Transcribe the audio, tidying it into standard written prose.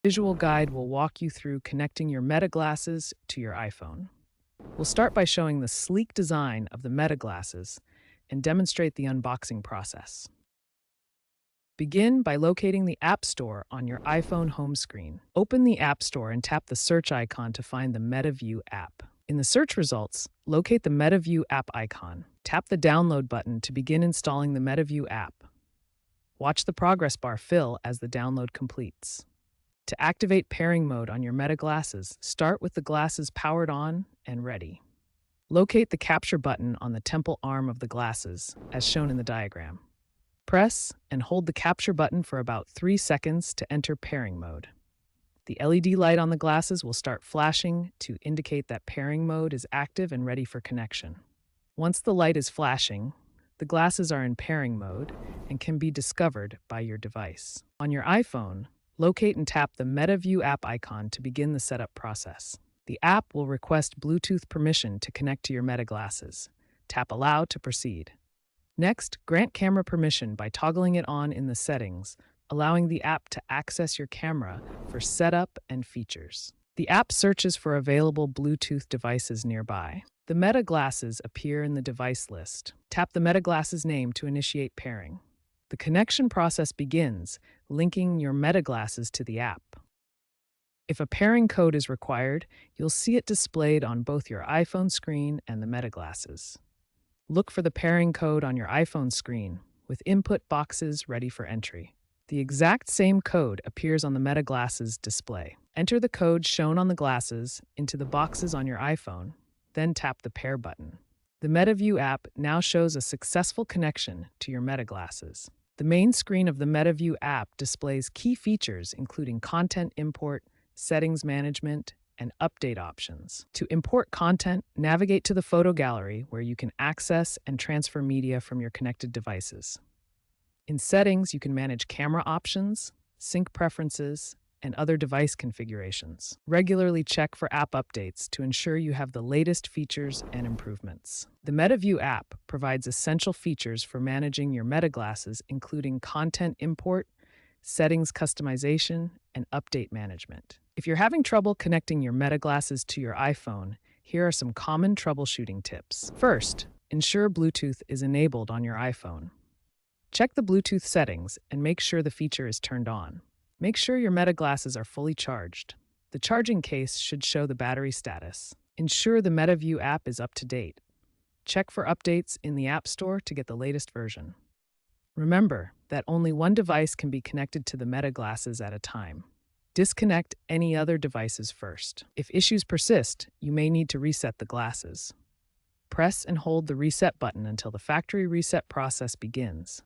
Visual guide will walk you through connecting your Meta glasses to your iPhone. We'll start by showing the sleek design of the Meta glasses and demonstrate the unboxing process. Begin by locating the App Store on your iPhone home screen. Open the App Store and tap the search icon to find the MetaView app. In the search results, locate the MetaView app icon. Tap the download button to begin installing the MetaView app. Watch the progress bar fill as the download completes. To activate pairing mode on your Meta glasses, start with the glasses powered on and ready. Locate the capture button on the temple arm of the glasses, as shown in the diagram. Press and hold the capture button for about 3 seconds to enter pairing mode. The LED light on the glasses will start flashing to indicate that pairing mode is active and ready for connection. Once the light is flashing, the glasses are in pairing mode and can be discovered by your device. On your iPhone, locate and tap the MetaView app icon to begin the setup process. The app will request Bluetooth permission to connect to your Meta glasses. Tap Allow to proceed. Next, grant camera permission by toggling it on in the settings, allowing the app to access your camera for setup and features. The app searches for available Bluetooth devices nearby. The Meta glasses appear in the device list. Tap the Meta glasses name to initiate pairing. The connection process begins, linking your Meta glasses to the app. If a pairing code is required, you'll see it displayed on both your iPhone screen and the Meta glasses. Look for the pairing code on your iPhone screen, with input boxes ready for entry. The exact same code appears on the Meta glasses display. Enter the code shown on the glasses into the boxes on your iPhone, then tap the Pair button. The MetaView app now shows a successful connection to your Meta glasses. The main screen of the MetaView app displays key features including content import, settings management, and update options. To import content, navigate to the photo gallery where you can access and transfer media from your connected devices. In settings, you can manage camera options, sync preferences, and other device configurations. Regularly check for app updates to ensure you have the latest features and improvements. The MetaView app provides essential features for managing your Meta glasses, including content import, settings customization, and update management. If you're having trouble connecting your Meta glasses to your iPhone, here are some common troubleshooting tips. First, ensure Bluetooth is enabled on your iPhone. Check the Bluetooth settings and make sure the feature is turned on. Make sure your Meta glasses are fully charged. The charging case should show the battery status. Ensure the MetaView app is up to date. Check for updates in the App Store to get the latest version. Remember that only one device can be connected to the Meta glasses at a time. Disconnect any other devices first. If issues persist, you may need to reset the glasses. Press and hold the reset button until the factory reset process begins.